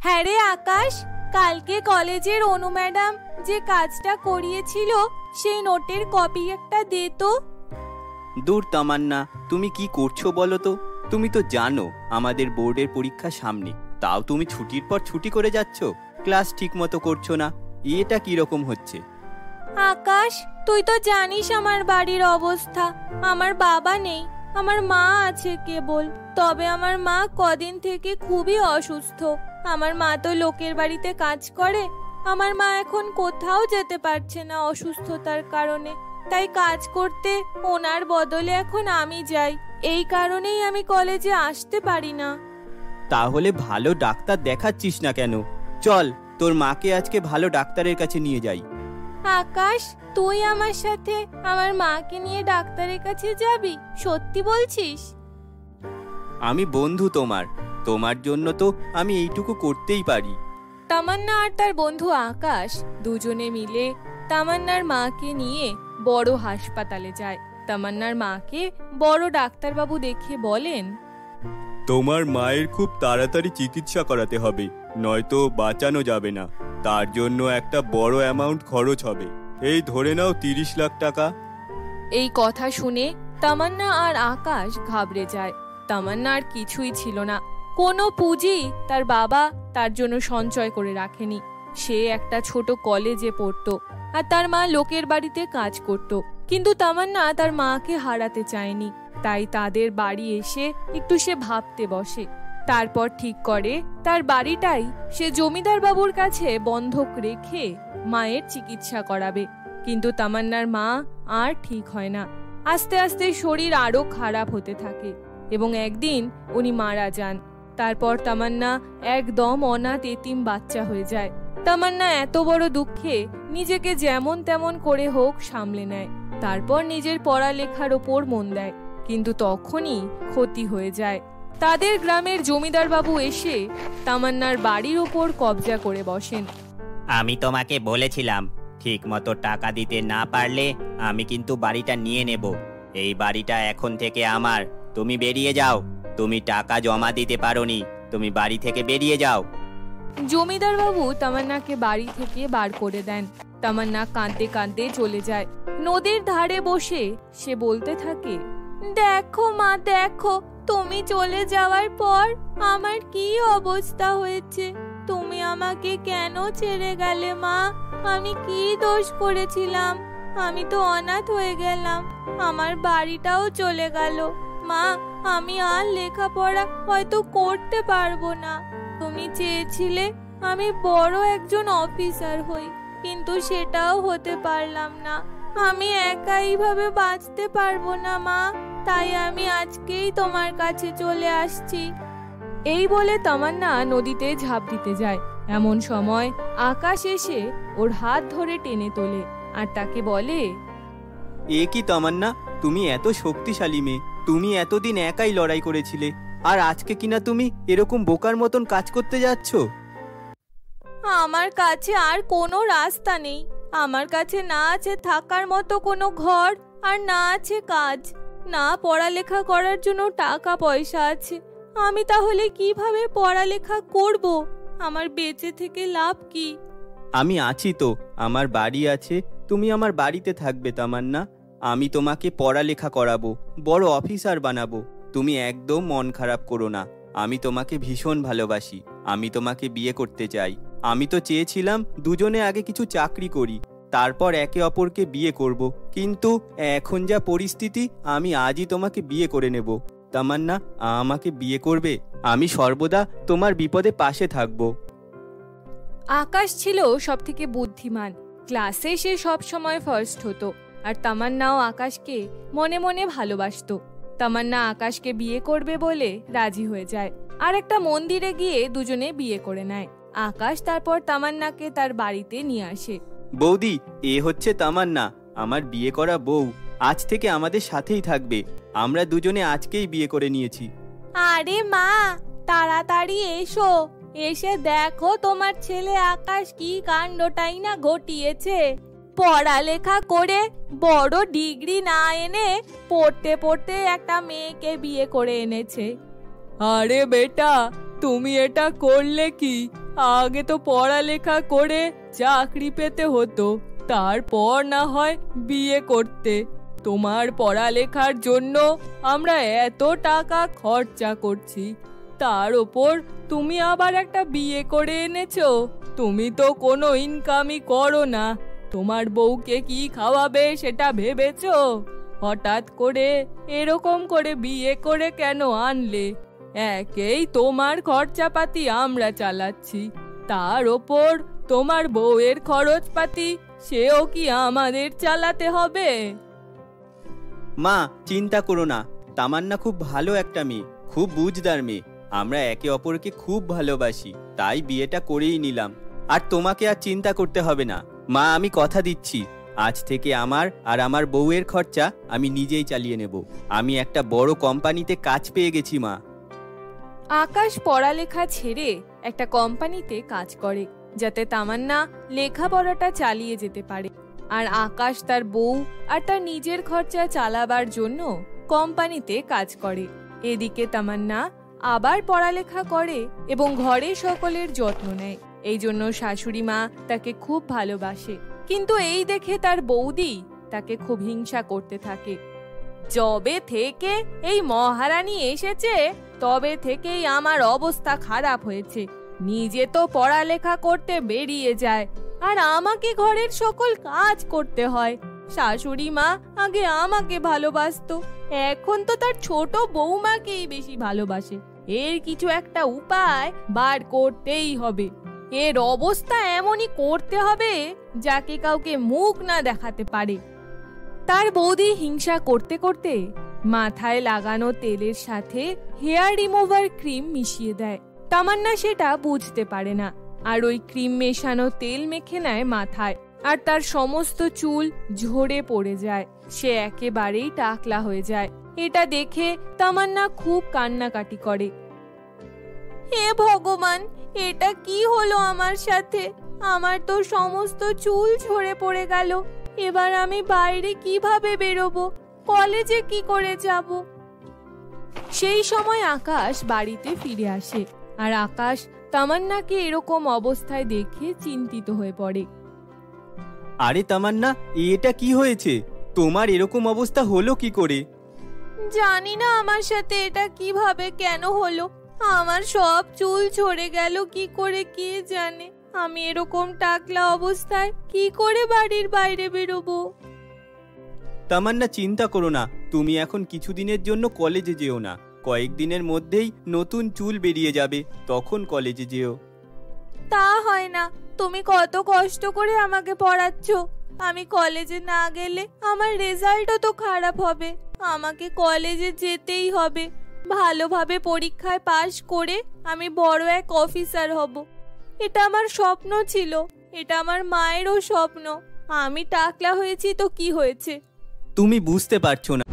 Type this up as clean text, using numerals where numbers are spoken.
হ্যাঁ রে আকাশ, কালকে কলেজের অনু ম্যাডাম যে কাজটা করিয়েছিল সেই নোটের কপি একটা দে তো। দূর তামান্না, তুমি কি করছো বলো তো? তুমি তো জানো আমাদের বোর্ডের পরীক্ষা সামনে, তাও তুমি ছুটির পর ছুটি করে যাচ্ছ, ক্লাস ঠিক মতো করছো না। এটা কি রকম হচ্ছে? আকাশ, তুই তো জানিস আমার বাড়ির অবস্থা। আমার বাবা নেই, আমার মা আছে কেবল। তবে আমার মা কদিন থেকে খুবই অসুস্থ। আমার মা তো লোকের বাড়িতে কাজ করে। আমার মা এখন কোথাও যেতে পারছে না অসুস্থতার কারণে। তাই কাজ করতে ওনার বদলে এখন আমি যাই। এই কারণেই আমি কলেজে আসতে পারি না। তাহলে ভালো ডাক্তার দেখাচ্ছিস না কেন? চল, তোর মাকে আজকে ভালো ডাক্তারের কাছে নিয়ে যাই। আকাশ, তুই আমার সাথে আমার মাকে নিয়ে ডাক্তারের কাছে যাবি? সত্যি বলছিস? আমি বন্ধু তোমার জন্য তো আমি এইটুকু করতেই পারি। তামান্না আর তার বন্ধু আকাশ দুজনে মিলে তামান্নার মাকে নিয়ে বড় হাসপাতালে যায়। তামান্নার মাকে বড় ডাক্তারবাবু দেখে বলেন, তোমার মায়ের খুব তাড়াতাড়ি চিকিৎসা করাতে হবে, নয়তো বাঁচানো যাবে না। তার জন্য একটা বড় অ্যামাউন্ট খরচ হবে। এই ধরে নাও 30 লাখ টাকা। এই কথা শুনে তামান্না আর আকাশ ঘাবড়ে যায়। তামান্নার কিছুই ছিল না, কোনো পুঁজি তার বাবা তার জন্য সঞ্চয় করে রাখেনি। সে একটা ছোট কলেজে পড়তো আর তার মা লোকের বাড়িতে কাজ করত। কিন্তু তামান্না তার মাকে হারাতে চায়নি, তাই তাদের বাড়ি এসে একটু সে ভাবতে বসে। তারপর ঠিক করে তার বাড়িটাই সে জমিদার বাবুর কাছে বন্ধক রেখে মায়ের চিকিৎসা করাবে। কিন্তু তামান্নার মা আর ঠিক হয় না। আস্তে আস্তে শরীর আরো খারাপ হতে থাকে এবং একদিন উনি মারা যান। তারপর তামান্না একদম অনাথ এতিম বাচ্চা হয়ে যায়। তামান্না এত বড় দুঃখে নিজেকে যেমন তেমন করে হোক সামলে নেয়। তারপর নিজের পড়ালেখার ওপর মন দেয়। কিন্তু তখনই ক্ষতি হয়ে যায়। তাদের গ্রামের জমিদার বাবু এসে তামান্নার বাড়ির ওপর কবজা করে বসেন। আমি তোমাকে বলেছিলাম, ঠিক মতো টাকা দিতে না পারলে আমি কিন্তু বাড়িটা নিয়ে নেব। এই বাড়িটা এখন থেকে আমার। তুমি বেরিয়ে যাও। তুমি টাকা জমা দিতে পারোনি, তুমি বাড়ি থেকে বেরিয়ে যাও। জমিদার বাবু তামান্নাকে বাড়ি থেকে বার করে দেন। তামান্না কাঁদতে কাঁদতে চলে যায়। নদীর ধারে বসে সে বলতে থাকে, দেখো মা, দেখো, তুমি চলে যাওয়ার পর আমার কি অবস্থা হয়েছে। তুমি আমাকে কেন ছেড়ে গেলে মা? আমি কি দোষ করেছিলাম? আমি তো অনাথ হয়ে গেলাম, আমার বাড়িটাও চলে গেল। মা, আমি আর লেখাপড়া হয়তো করতে পারবো না। তুমি চেয়েছিলে আমি বড় একজন অফিসার হই, কিন্তু সেটাও হতে পারলাম না। আমি একা এইভাবে বাঁচতে পারবো না মা, তাই আমি আজকেই তোমার কাছে চলে আসছি। এই বলে তামান্না নদীতে ঝাঁপ দিতে যায়। এমন সময় আকাশ এসে ওর হাত ধরে টেনে তোলে আর তাকে বলে, এ কি তামান্না, তুমি এত শক্তিশালী মেয়ে, তুমি এতদিন একাই লড়াই করেছিলে, আর আজকে কিনা তুমি এরকম বোকার মতন কাজ করতে যাচ্ছ? আমার কাছে আর কোনো রাস্তা নেই। আমার কাছে না আছে থাকার মতো কোনো ঘর, আর না আছে কাজ, না পড়ালেখা করার জন্য টাকা পয়সা আছে। আমি তাহলে কিভাবে পড়ালেখা করব? আমার বেঁচে থেকে লাভ কি? আমি আছি তো, আমার বাড়ি আছে, তুমি আমার বাড়িতে থাকবে তামান্না। আমি তোমাকে পড়ালেখা করাবো, বড় অফিসার বানাবো। তুমি একদম মন খারাপ করো না। আমি তোমাকে ভীষণ ভালোবাসি, আমি তোমাকে বিয়ে করতে চাই। আমি তো চেয়েছিলাম দুজনে আগে কিছু চাকরি করি, তারপর একে অপরকে বিয়ে করব। কিন্তু এখন যা পরিস্থিতি, আমি আজই তোমাকে বিয়ে করে নেব। তামান্না, আমাকে বিয়ে করবে? আমি সর্বদা তোমার বিপদে পাশে থাকব। আকাশ ছিল সব থেকে বুদ্ধিমান। ক্লাসে সে সব সময় ফার্স্ট হতো, আর তামান্নাও আকাশকে মনে মনে ভালোবাসতো। তামান্না আকাশকে বিয়ে করবে বলে রাজি হয়ে যায়, আর একটা মন্দিরে গিয়ে দুজনে বিয়ে করে নেয়। আকাশ তারপর তামান্নাকে তার বাড়িতে নিয়ে আসে। বৌদি, এ হচ্ছে তামান্না, আমার বিয়ে করা বউ। আজ থেকে আমাদের সাথেই থাকবে। আমরা দুজনে আজকেই বিয়ে করে নিয়েছি। আরে মা, তাড়াতাড়ি এসো, এসে দেখো তোমার ছেলে আকাশ কি কাণ্ডটাই না ঘটিয়েছে। পড়ালেখা করে বড় ডিগ্রি না এনে পড়তে পড়তে একটা মেয়েকে বিয়ে করে এনেছে। আরে বেটা, তুমি এটা করলে কি? আগে তো পড়ালেখা করে চাকরি পেতে হতো, তারপর না হয় বিয়ে করতে। তোমার পড়ালেখার জন্য আমরা এত টাকা খরচা করছি, তার ওপর তুমি আবার একটা বিয়ে করে এনেছো। তুমি তো কোনো ইনকামই করো না, তোমার বউকে কি খাওয়াবে সেটা ভেবেছো? হঠাৎ করে এরকম করে বিয়ে করে কেন আনলে? একেই তোমার খরচাপাতি আমরা চালাচ্ছি, তার ওপর তোমার বউয়ের খরচপাতি সেও কি আমাদের চালাতে হবে? মা, চিন্তা করো না, তামান্না খুব ভালো একটা মেয়ে, খুব বুঝদার মেয়ে। আমরা একে অপরকে খুব ভালোবাসি, তাই বিয়েটা করেই নিলাম। আর তোমাকে আর চিন্তা করতে হবে না মা, আমি কথা দিচ্ছি আজ থেকে আমার আর আমার বউয়ের খরচা আমি নিজেই চালিয়ে নেব। আমি একটা বড় কোম্পানিতে কাজ পেয়ে গেছি মা। আকাশ পড়ালেখা ছেড়ে একটা কোম্পানিতে কাজ করে, যাতে তামান্না লেখাপড়াটা চালিয়ে যেতে পারে। আর আকাশ তার বউ আর তার নিজের খরচা চালাবার জন্য কোম্পানিতে কাজ করে। এদিকে তামান্না আবার পড়ালেখা করে এবং ঘরে সকলের যত্ন নেয়। এই জন্য শাশুড়ি মা তাকে খুব ভালোবাসে। কিন্তু এই দেখে তার বৌদি তাকে খুব হিংসা করতে থাকে। যবে থেকে এই মহারানী এসেছে তবে থেকেই আমার অবস্থা খারাপ হয়েছে। নিজে তো পড়ালেখা করতে বেরিয়ে যায় আর আমাকে ঘরের সকল কাজ করতে হয়। শাশুড়ি মা আগে আমাকে ভালোবাসতো, এখন তো তার ছোট বৌমাকেই বেশি ভালোবাসে। এর কিছু একটা উপায় বার করতেই হবে। এর অবস্থা এমনই করতে হবে যাকে কাউকে মুখ না দেখাতে পারে। তার বৌদি হিংসা করতে করতে মাথায় লাগানো তেলের সাথে হেয়ার রিমুভার ক্রিম মিশিয়ে দেয়। তামান্না সেটা বুঝতে পারে না, আর ওই ক্রিম মেশানো তেল মেখে নেয় মাথায়, আর তার সমস্ত চুল ঝরে পড়ে যায়। সে একেবারেই টাকলা হয়ে যায়। এটা দেখে তামান্না খুব কান্নাকাটি করে। হে ভগবান, এটা কি হলো আমার সাথে? আমার তো সমস্ত চুল ঝরে পড়ে গেল। এবার আমি বাইরে কিভাবে বেরোবো? কলেজে কি করে যাব? সেই সময় আকাশ বাড়িতে ফিরে আসে, আর আকাশ তামান্নাকে এরকম অবস্থায় দেখে চিন্তিত হয়ে পড়ে। আরে তামান্না, এটা কি হয়েছে? তোমার এরকম অবস্থা হলো কি করে? জানি না আমার সাথে এটা কিভাবে কেন হলো। আমার সব চুল ঝরে গেল কি করে কে জানে। আমি এরকম টাকলা অবস্থায় কি করে বাড়ির বাইরে বেরোবো? তামান্না, চিন্তা করো না, তুমি এখন কিছুদিনের জন্য কলেজে যেও না। কয়েকদিনের মধ্যেই নতুন চুল বেরিয়ে যাবে, তখন কলেজে যেও। তা হয় না, তুমি কত কষ্ট করে আমাকে পড়াচ্ছ। আমি কলেজে না গেলে আমার রেজাল্টও তো খারাপ হবে। আমাকে কলেজে যেতেই হবে। ভালোভাবে পরীক্ষায় পাশ করে আমি বড় এক অফিসার হব। এটা আমার স্বপ্ন ছিল, এটা আমার মায়েরও স্বপ্ন। আমি টাকলা হয়েছি তো কি হয়েছে? তুমি বুঝতে পারছো না,